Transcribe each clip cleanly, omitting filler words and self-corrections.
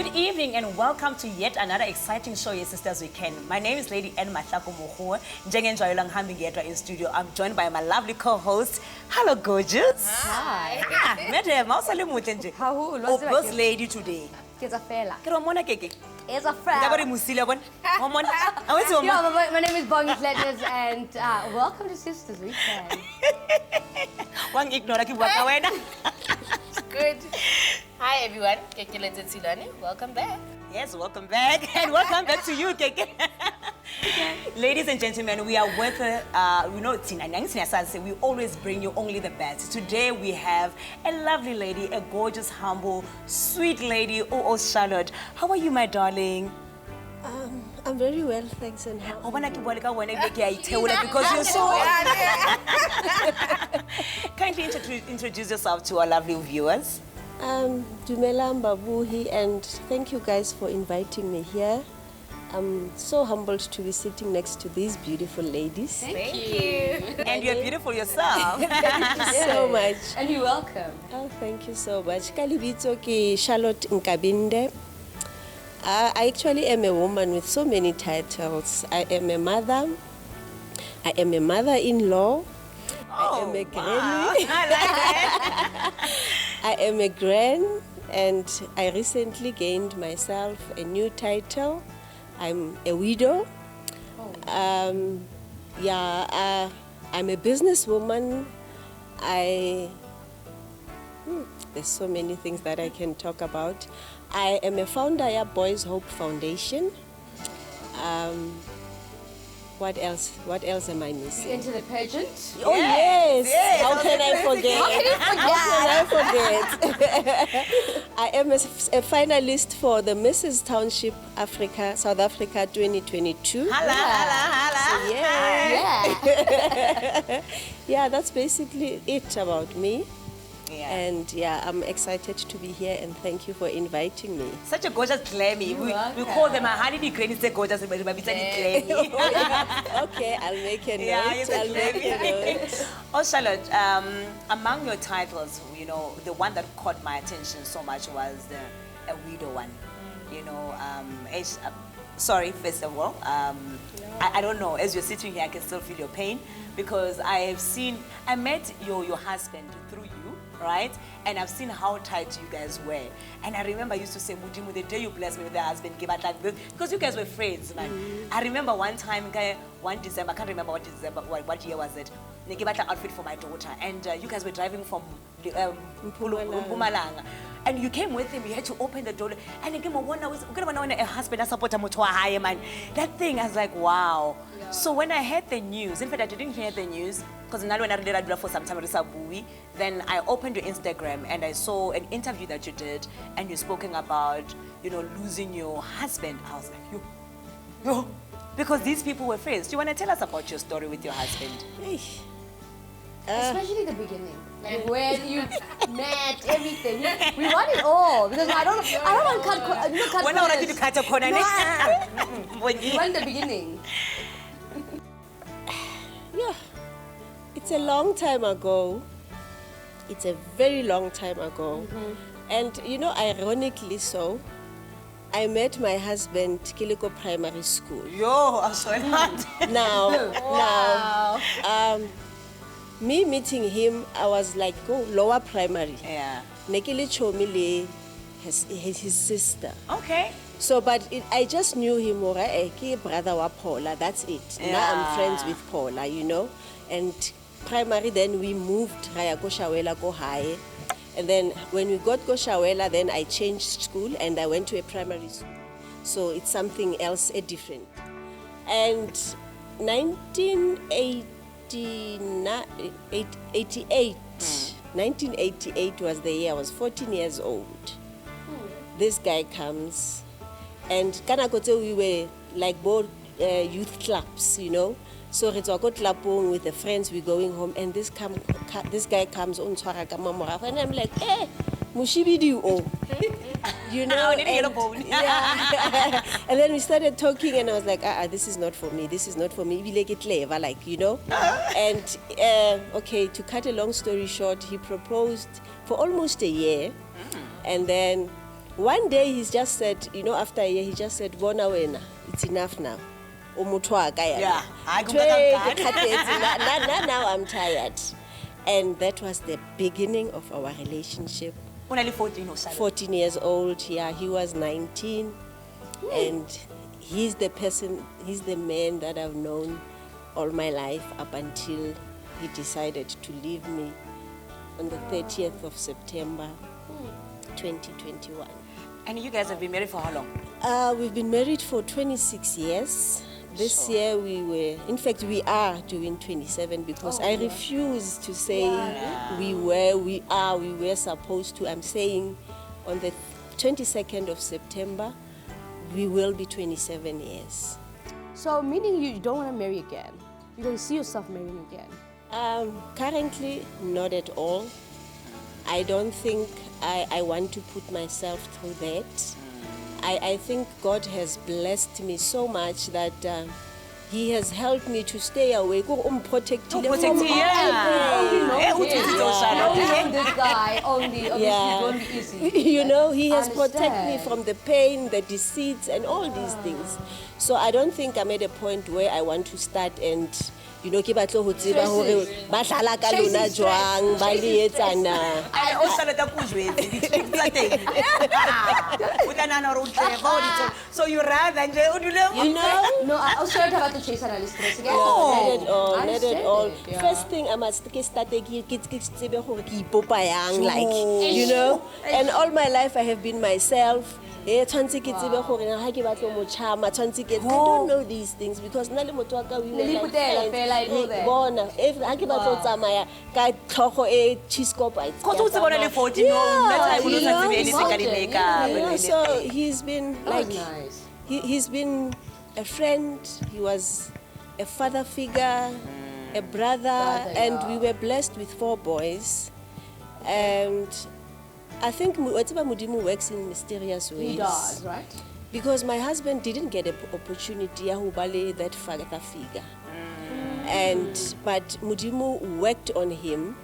Good evening and welcome to yet another exciting show, Your Sisters Weekend. My name is Lady N. Matlako Moho. Njengenjoyela Nkabinde in studio. I'm joined by my lovely co-host. Hello, gorgeous. Hi. Madam, oh, boss lady today. It's a fella. Keke. It's a fella. My name is Bongi Letters and welcome to Sisters Weekend. Good. Hi everyone, Keke Silani. Welcome back. Yes, welcome back. And welcome back to you, Keke. Ladies and gentlemen, we are with, we always bring you only the best. Today we have a lovely lady, a gorgeous, humble, sweet lady, Sharlot. How are you, my darling? I'm very well, thanks, and how because you're so... Kindly introduce yourself to our lovely viewers. Dumela Mbabuhi, and thank you guys for inviting me here. I'm so humbled to be sitting next to these beautiful ladies. Thank you. And you're beautiful yourself. Thank you so much. And you're welcome. Oh, thank you so much. Kalibitso ki Sharlot Nkabinde. I actually am a woman with so many titles. I am a mother. I am a mother-in-law. I am a granny. I like that. I am a gran, and I recently gained myself a new title. I'm a widow. I'm a businesswoman. There's so many things that I can talk about. I am a founder of Boys Hope Foundation. What else? What else am I missing? Into the pageant. Oh yes! How can I forget? How can you forget? I am a finalist for the Mrs. Township Africa, South Africa 2022. Hala. Yeah. Yeah, that's basically it about me. Yeah. And I'm excited to be here, and thank you for inviting me. Such a gorgeous Glammy. We call them a honey granny, say gorgeous, but it's a Glammy. Okay, I'll make a note. I'll make a note. Oh, Sharlot, among your titles, the one that caught my attention so much was a widow one. Sorry, first of all, I don't know, as you're sitting here, I can still feel your pain because I met your husband through you. Right? And I've seen how tight you guys were. And I remember I used to say, Mudimu, the day you blessed me with a husband, give out like this. Because you guys were friends, man. I remember one time, one December, I can't remember what year was it. They gave out an outfit for my daughter. And you guys were driving from Mpumalanga. And you came with him, you had to open the door. And he came on a husband, I support him to a higher man. That thing, I was like, wow. Yeah. So when I heard the news, in fact, I didn't hear the news, because now when I read it for some time, then I opened your Instagram and I saw an interview that you did, and you're speaking about, losing your husband. I was like, yo, because these people were friends. Do you want to tell us about your story with your husband? Especially the beginning, like when you met everything. We want it all because I don't want cut. When I want to cut a corner, we want the beginning. Yeah, it's a long time ago. It's a very long time ago. And ironically so, I met my husband Kiliko Primary School. Yo, I'm sorry. Now, me meeting him, I was like, lower primary. Yeah. Nekili Chomile, his sister. Okay. So, but I just knew him, brother wa Paula, that's it. Yeah. Now I'm friends with Paula, And primary, then we moved, go Shawela, go high. And then when we got Shawela, then I changed school and I went to a primary school. So it's something else, different. And 1988 was the year I was 14 years old. This guy comes, and Kanakote, we were like both youth clubs, So it's a good lapong with the friends, we're going home, and this guy comes on and I'm like, Mushibidi oh. And then we started talking, and I was like, this is not for me. This is not for me. And okay, to cut a long story short, he proposed for almost a year, and then one day he's just said, you know, after a year, he just said, "Bona wena, it's enough now." Yeah. Now I'm tired. And that was the beginning of our relationship. Only 14 or something. 14 years old, yeah, he was 19. And he's the man that I've known all my life up until he decided to leave me on the 30th of September, 2021. And you guys have been married for how long? We've been married for 26 years. This year we are doing 27 because I refuse to say we were supposed to. I'm saying on the 22nd of September, we will be 27 years. So meaning you don't want to marry again? You don't see yourself marrying again? Currently, not at all. I don't think I want to put myself through that. I think God has blessed me so much that He has helped me to stay away. Protect yeah. This guy only, obviously it won't be easy. You know, He has protected me from the pain, the deceits, and all these things. So I don't think I'm at a point where I want to start and, you know, ke batlo ho tseba hore ba dlala ka lona jwang ba le etsana. So you rather you know? No, I also heard about the chase analyst again. Not at all. First thing I must start like, you know, and all my life I have been myself. I don't know these things because we were like so he's been like he's been a friend, he was a father figure, a brother, and we were blessed with 4 boys. And I think Mudimu works in mysterious ways. He does, right? Because my husband didn't get an opportunity to bale that father figure. But Mudimu worked on him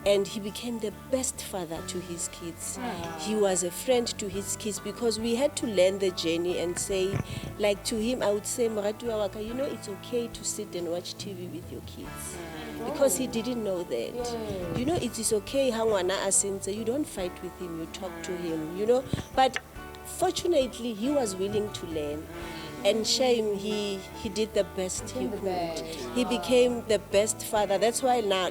and he became the best father to his kids. He was a friend to his kids because we had to learn the journey and say, like to him, I would say, Maratu, you know, it's okay to sit and watch TV with your kids. Because he didn't know that. You know, it is okay, you don't fight with him, you talk to him, you know. But fortunately, he was willing to learn. And shame, he did the best he could. He became the best father. That's why now,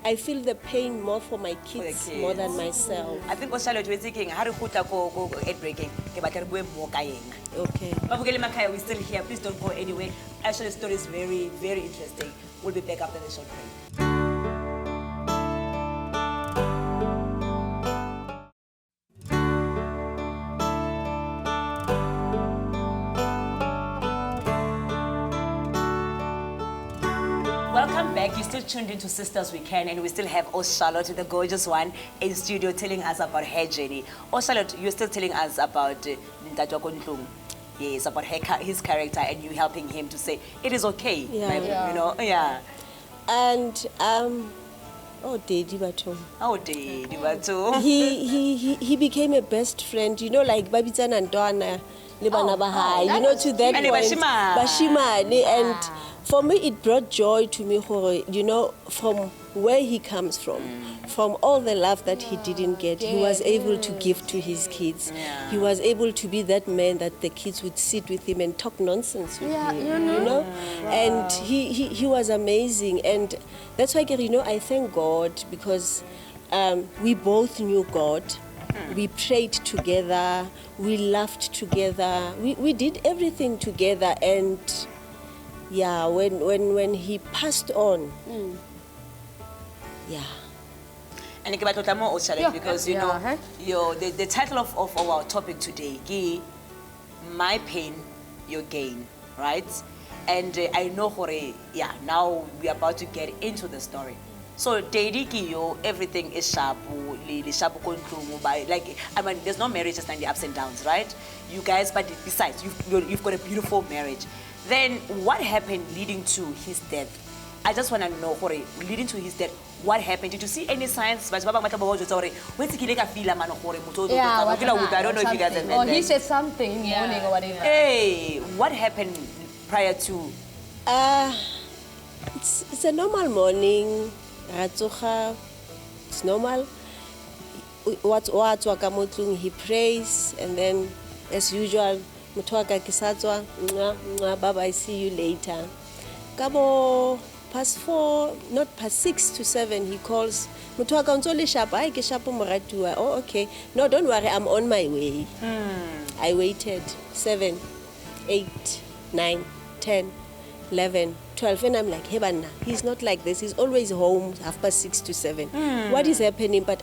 I feel the pain more for my kids more than myself. I think Sharlot was thinking, how to put a go breaking. Okay. Mabukeli Makaya, we're still here. Please don't go anywhere. Actually, the story is very, very interesting. We'll be back after the short break. Welcome back. You're still tuned into Sisters Weekend, and we still have Sharlot, the gorgeous one, in studio telling us about her journey. Sharlot, you're still telling us about Ntatwa Kontlung. Yes, about his character, and you helping him to say it is okay. You know, And Daddy Batum. Daddy Batum. He became a best friend. You know, like Babitan and Donna, Libana Bahai. You know, to that point, Bashimane, and. For me, it brought joy to me, you know, from where he comes from all the love that he didn't get, he was able to give to his kids. He was able to be that man that the kids would sit with him and talk nonsense with him, you know. And he was amazing. And that's why, you know, I thank God because we both knew God. We prayed together. We laughed together. We did everything together. And yeah, when he passed on, And because you know, the title of our topic today, my pain, your gain, right? And I know now we're about to get into the story. So everything is sharp, like I mean, there's no marriage just and the ups and downs, right? You guys, but besides, you've got a beautiful marriage. Then what happened leading to his death? I just want to know, gore, leading to his death, what happened? Did you see any signs? I don't know if you guys have Or he said something in the morning or whatever. Hey, what happened prior to? It's a normal morning. It's normal. He prays, and then, as usual, Baba, I see you later. Kabo past 4, not past 6 to 7, he calls. Oh, okay. No, don't worry, I'm on my way. I waited 7, 8, 9, 10, 11, 12, and I'm like, hey, Banna, he's not like this. He's always home 6:30 to 7. What is happening? But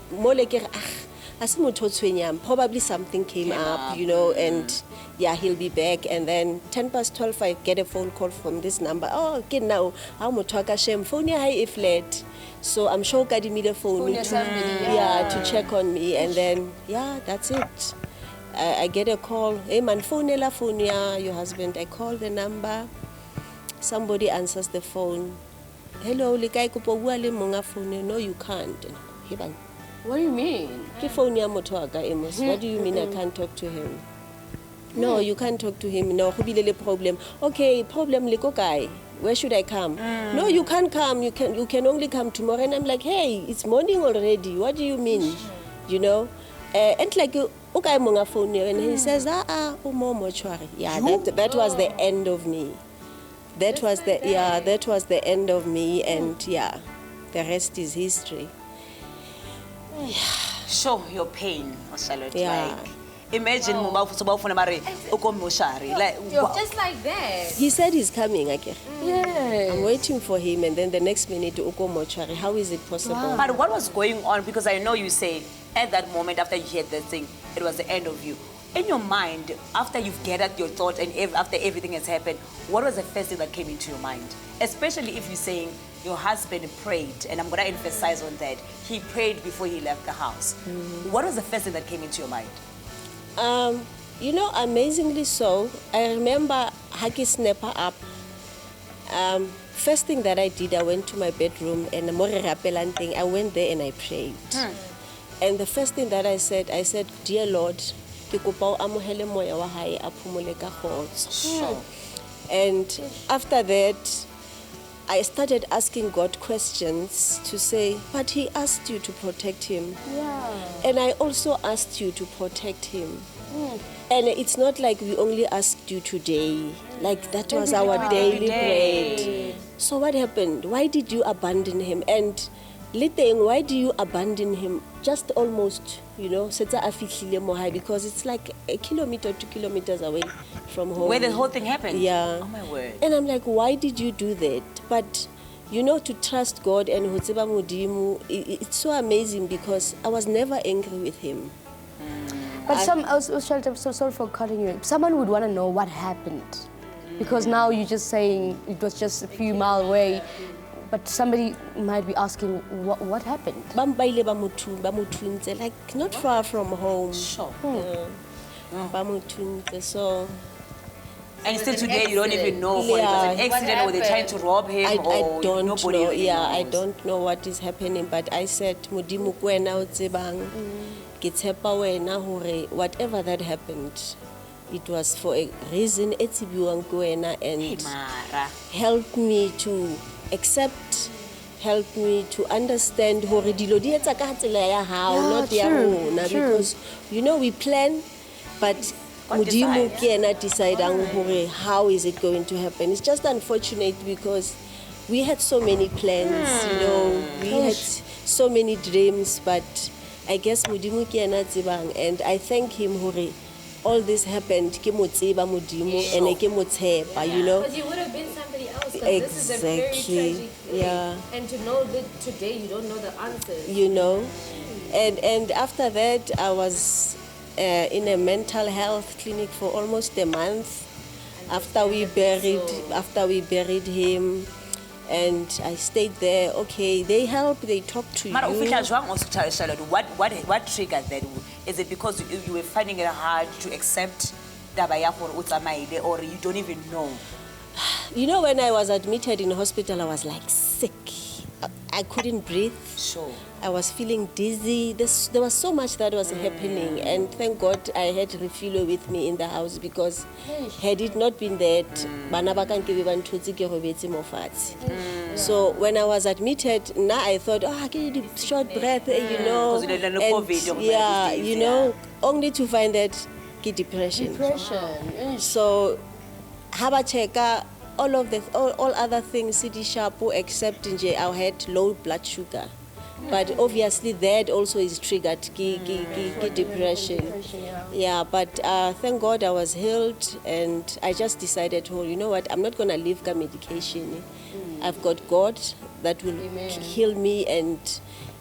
probably something came up, you know, and yeah, he'll be back. And then 12:10, I get a phone call from this number. Oh, okay, now I'm phone if late. So I'm sure Kadi made a phone to check on me, and then yeah, that's it. I get a call. Hey man, phone your husband. I call the number. Somebody answers the phone. Hello, no, you can't. What do you mean? What do you mean I can't talk to him? No, you can't talk to him. No, problem. Okay, problem guy. Where should I come? No, you can't come. You can only come tomorrow. And I'm like, hey, it's morning already. What do you mean? You know? And like okay, phone, and he says, mortuary. Yeah, that was the end of me. That was the end of me, and yeah, the rest is history. Show your pain, Sharlot. Yeah. Like, imagine just like that. He said he's coming again. Yeah. I'm waiting for him, and then the next minute to Oko Mortuary. How is it possible? Wow. But what was going on? Because I know you said at that moment after you heard that thing, it was the end of you. In your mind, after you've gathered your thoughts and after everything has happened, what was the first thing that came into your mind? Especially if you're saying your husband prayed, and I'm going to emphasize on that. He prayed before he left the house. What was the first thing that came into your mind? You know, amazingly so, I remember Haki Snapper up. First thing that I did, I went to my bedroom, and I went there and I prayed. And the first thing that I said, dear Lord, and after that, I started asking God questions to say, but he asked you to protect him. Yeah. And I also asked you to protect him. And it's not like we only asked you today. Like that was our daily bread. So what happened? Why did you abandon him? And why do you abandon him just almost, you know, because it's like 1 kilometer, 2 kilometers away from home. Where the whole thing happened? Yeah. Oh my word. And I'm like, why did you do that? But, you know, to trust God and Hotseba Mudimu, it's so amazing because I was never angry with him. But I'm so sorry for cutting you. Someone would want to know what happened. Because now you're just saying it was just a few miles away. But somebody might be asking, what happened? Like not far from home. Sure. So, and still today you don't even know if it was an accident or they're trying to rob him I or don't nobody know. really knows. I don't know what is happening. But I said, Mudimu kwena o tsebang, ke tshepa wena hore whatever that happened, it was for a reason. Etsibiwang ke wena, and Mara. help me to accept, help me to understand hore dilo di etsa ka tsela ya hao, not ya rona, because you know we plan, but Mudimu ke ena decidang hore how is it going to happen. It's just unfortunate because we had so many plans, you know, we had so many dreams, but I guess Mudimu ke ena tsebang, and I thank him hore all this happened ke mo tseba Mudimu and ke mo tshepa, you know. Because you would have been somebody else. Exactly. This is a very tragic thing. Yeah. And to know that today you don't know the answers. You know, and after that I was in a mental health clinic for almost a month after we buried him, and I stayed there. Okay, they help, they talk to Mara, you. Sharlot, what triggered that? Is it because you were finding it hard to accept Dabaya or Utsamaide, or you don't even know? You know, when I was admitted in hospital, I was like sick. I couldn't breathe. Sure. I was feeling dizzy. There was so much that was happening, and thank God I had Refilo with me in the house, because had it not been that, bana ba ka nkebe ba nthotse ke robetse mo fatshe. So when I was admitted, now I thought, I get a short breath, you know. Because you had COVID, And, yeah, you know, only to find that get depression. So, haba cheka, all other things, CD sharp, except in I had low blood sugar. But obviously that also is triggered depression. Yeah, but thank God I was healed, and I just decided, oh, you know what, I'm not going to leave medication. I've got God that will heal me, and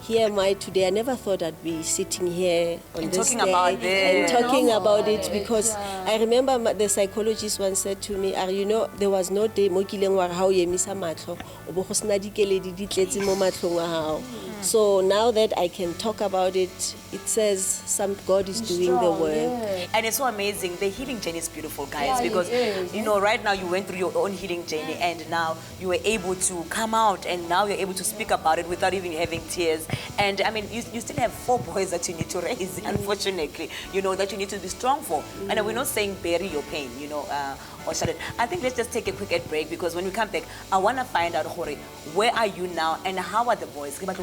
here am I today. I never thought I'd be sitting here on And this talking day about this. and talking about it, because I remember the psychologist once said to me, you know, there was no day mo kileng wa re ha o emisa matlho o bo go sna dikeledi di tletse mo matlhong a hao. So now that I can talk about it, it says some God is doing the work. And it's so amazing. The healing journey is beautiful, guys, Yeah, it because is. you know, right now you went through your own healing journey, and now you were able to come out, and now you're able to speak about it without even having tears. And I mean, you still have 4 boys that you need to raise, unfortunately, you know, that you need to be strong for. And we're not saying bury your pain, you know, or Sharlot. I think let's just take a quick break, because when we come back, I want to find out, where are you now and how are the boys? Because they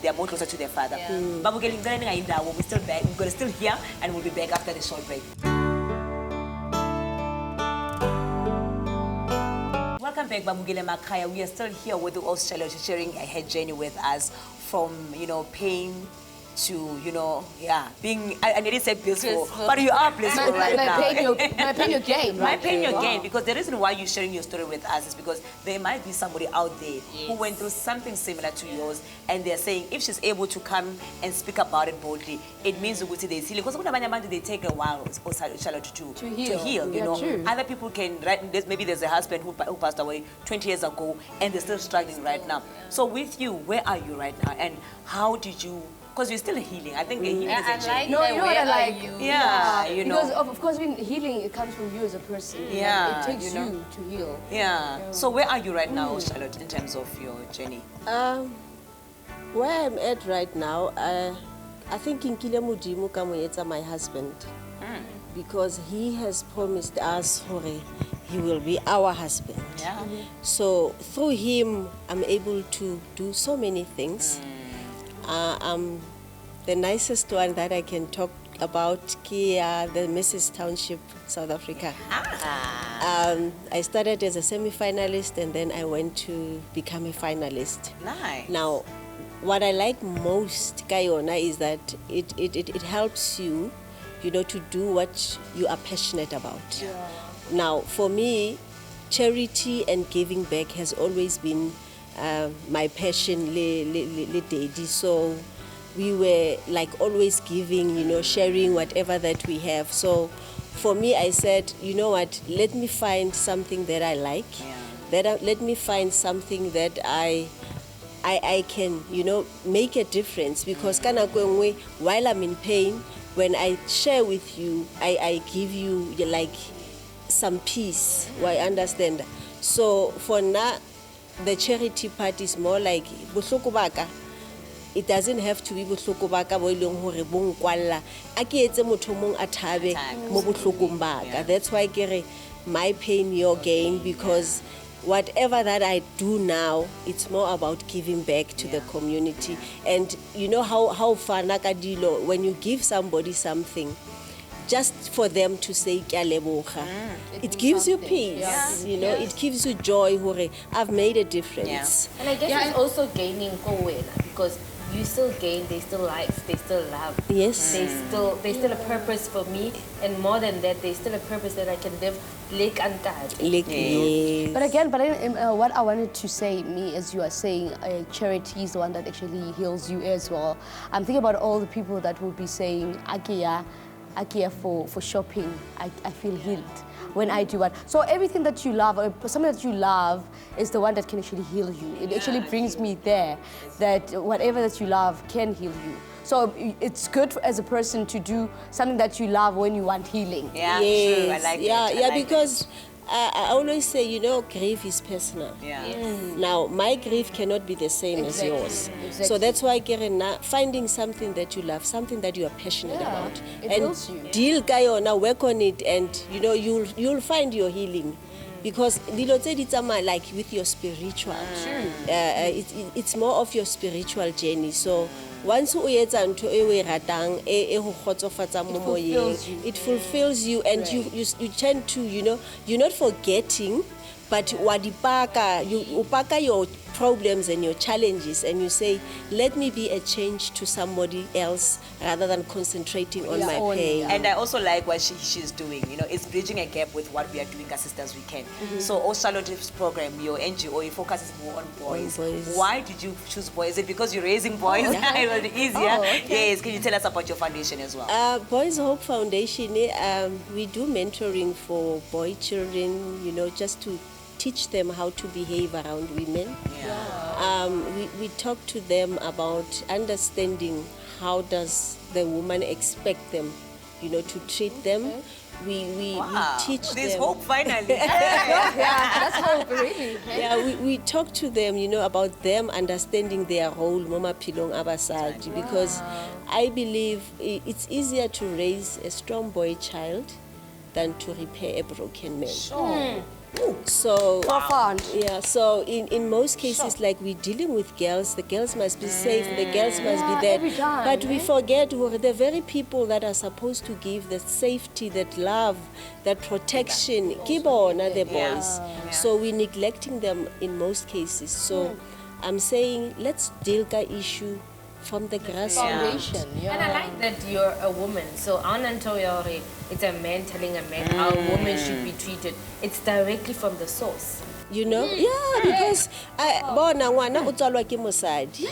are more closer to their father. But we're still back. We're going to still here, and we'll be back after the short break. Welcome back, Bamugile Makaya. We are still here with the host Sharlot, sharing her journey with us from, you know, pain to, you know, being, I didn't say blissful, but you are blissful right now. My pain, your gain, My right? pain, your gain, because the reason why you're sharing your story with us is because there might be somebody out there who went through something similar to yours, and they're saying if she's able to come and speak about it boldly, it means there's healing. Because they take a while, Sharlot, to heal. You know, true. other people can. Maybe there's a husband who passed away 20 years ago, and they're still struggling right now. So with you, where are you right now, and how did you? Because you're still healing. I think healing is a journey. No, you know what I like? Yeah, you know. Because of course, when healing, it comes from you as a person. Yeah, It takes you know. you to heal. Yeah. So where are you right now, Sharlot, in terms of your journey? Where I'm at right now, I think Nkile Modimo ka moetsa my husband, because he has promised us he will be our husband. Yeah. So through him, I'm able to do so many things. The nicest one that I can talk about Kia, the Mrs. Township, South Africa. I started as a semi-finalist, and then I went to become a finalist. Nice. Now, what I like most, Kayona, is that it helps you, you know, to do what you are passionate about. Now, for me, charity and giving back has always been my passion, daddy. So we were like always giving, you know, sharing whatever that we have. So for me, I said, you know what, let me find something that I like. Let me find something that I can, you know, make a difference. Because while I'm in pain, when I share with you, I give you like some peace. I understand. So for now, the charity part is more like bohloko baka. It doesn't have to be bohloko baka bo ileng hore bo nkwalla a ke etse motho mong a thabe mo bohlokong baka. That's why ke re my pain your gain, because whatever that I do now, it's more about giving back to the community. And you know how far nakadilo, when you give somebody something, just for them to say "Ke a leboga," it gives you peace. You know, it gives you joy. Hore, I've made a difference. And I guess it's also gaining because you still gain, they still life, they still love. Yes. They still a purpose for me, and more than that, there's still a purpose that I can live like Yes. But again, what I wanted to say, me, as you are saying, charity is the one that actually heals you as well. I'm thinking about all the people that will be saying, Akia, for shopping, I feel healed when I do one. So everything that you love, or something that you love, is the one that can actually heal you. It actually brings me there, that whatever that you love can heal you. So it's good as a person to do something that you love when you want healing. Yeah, Yes. true. I like it. Yeah, I yeah, like because I always say, you know, grief is personal. it. Yeah. Now, my grief cannot be the same as yours. So that's why, Karen, finding something that you love, something that you are passionate about, it and heals you. deal now work on it, and you know you'll find your healing. Because like with your spiritual, it's more of your spiritual journey. So once you ratang it fulfills you, and you tend to, you know, you're not forgetting, but wadipaka, you upaka your problems and your challenges, and you say, let me be a change to somebody else rather than concentrating on my pain. And I also like what she's doing. You know, it's bridging a gap with what we are doing as Sisters We Can. So, Sharlot's program, your NGO, it focuses more on boys. Why did you choose boys? Is it because you're raising boys? It will be easier. Yes. Can you tell us about your foundation as well? Boys Hope Foundation, we do mentoring for boy children, you know, just to teach them how to behave around women. We talk to them about understanding how does the woman expect them, you know, to treat them. We teach them. There's hope finally. That's hope, really. Yeah, we talk to them, you know, about them understanding their role, Mama Pilong Abasad, because I believe it's easier to raise a strong boy child than to repair a broken man. So Profound. yeah, so in most cases, like we're dealing with girls, the girls must be safe, the girls must be there. every time, But we forget who are the very people that are supposed to give that safety, that love, that protection. Keep on the boys. So we're neglecting them in most cases. So I'm saying let's deal with the issue from the grassroots. Foundation, And I like that you're a woman. So Anantoyore, it's a man telling a man how a woman should be treated. It's directly from the source. You know? Yeah, because bona ngwana o tswalwa ke mosadi.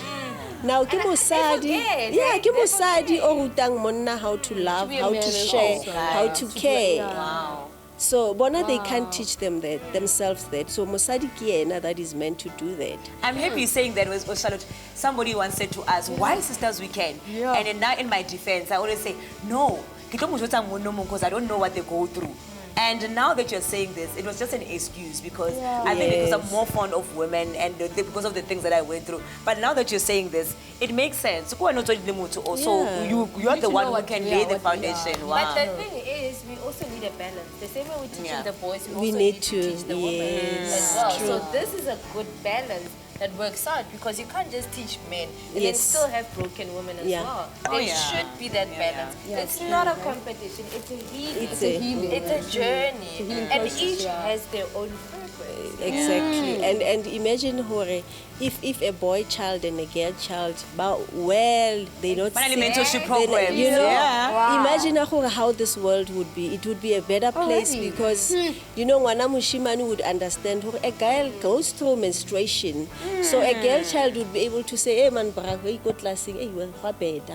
Now ke mosadi. forget. Yeah, ke mosadi o rutang monna how to love, how to share, how to care. Wow. So bona they can't teach them that themselves that. So mosadi ke yena that is meant to do that. I'm happy you're saying that was Sharlot. Somebody once said to us, why Sisters We Can? And then now in my defense, I always say, no, because I don't know what they go through. And now that you're saying this, it was just an excuse because I think because I'm more fond of women and because of the things that I went through. But now that you're saying this, it makes sense. So you're the one who can lay the foundation. Wow. But the thing is, we also need a balance. The same way we're teaching the boys, we also need need to, to teach the women as well. true. So this is a good balance that works out because you can't just teach men and then still have broken women as well. There should be that balance. It's not a competition, it's a healing. It's a healing. It's a journey. And each has their own purpose. Exactly. And imagine Hore, if a boy child and a girl child, well, they not mentorship program. You know, imagine how this world would be. It would be a better place because, you know, Wana Mushimanu would understand a girl goes through menstruation. So a girl child would be able to say, hey man, bravo, you got last thing, hey, well,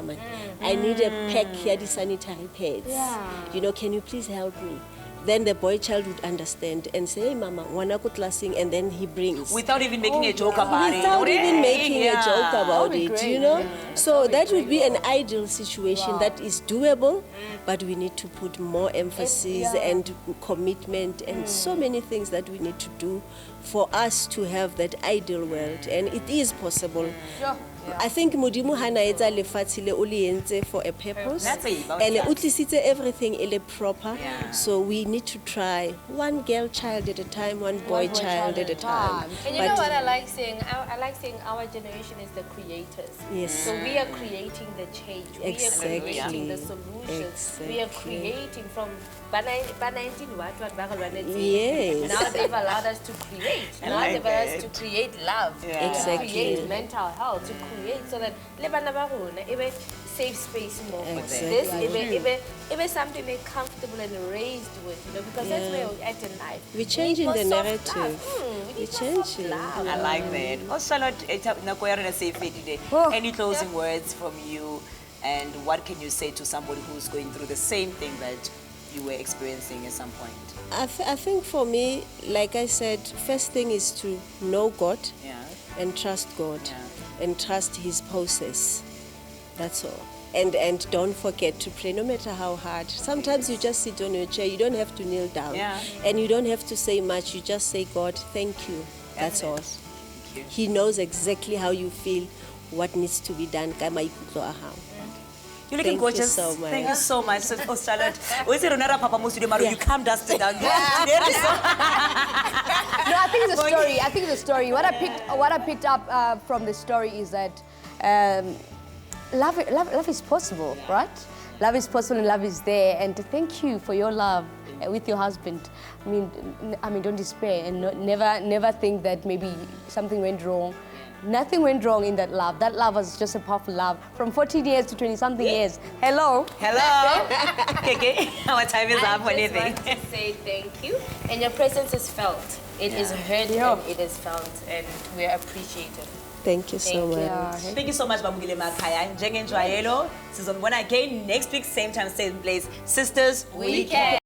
man. I need a pack here, the sanitary pads. You know, can you please help me? Then the boy child would understand and say, hey mama, wana kutlasing, and then he brings. Without even making a joke about it. Without even making a joke about it, you know? So that would be an ideal situation that is doable, but we need to put more emphasis and commitment and so many things that we need to do for us to have that ideal world. And it is possible. I think Mudimu hana etsa lefatshe le o le entse for a purpose. That's about And that. utlisitse everything ele proper. So we need to try one girl child at a time, one boy child at a time. And you know what I like saying? I like saying our generation is the creators. Yes. So we are creating the change. We Exactly. are creating the solutions. We are creating from Yes. Now they've allowed us to create. Now like they've allowed us that. to create love, Exactly. to create mental health, to create so that le bana ba rona e be safe space more for Exactly. this. It be something they're comfortable and raised with, you know, because that's where we're at in life. We're changing We the need more soft narrative. love. We need We're more soft changing. love. I like that. Oh, Sharlot, nakoya rena safe today. Any closing words from you? And what can you say to somebody who's going through the same thing that you were experiencing at some point? I think for me, like I said, first thing is to know God and trust God and trust His process. That's all. And don't forget to pray, no matter how hard. Sometimes you just sit on your chair, you don't have to kneel down. And you don't have to say much, you just say, God, thank you. That's all. He knows exactly how you feel, what needs to be done. You're looking gorgeous. You so much. Thank you so much, Sharlot. You calmed us down. No, I think it's a story. I think it's a story. What I picked up from the story is that love is possible, right? Love is possible and love is there. And thank you for your love with your husband. I mean, don't despair and never think that maybe something went wrong. Nothing went wrong in that love. That love was just a powerful love. From 14 years to 20-something years. Hello. Okay, our time is up. I just want to say thank you. And your presence is felt. It is heard and it is felt. And we are appreciated. Thank you so much. Thank you so much, Bamugile Makhaya. Njengenjwayelo. Sizonibona again next week, same time, same place. Sisters, we care.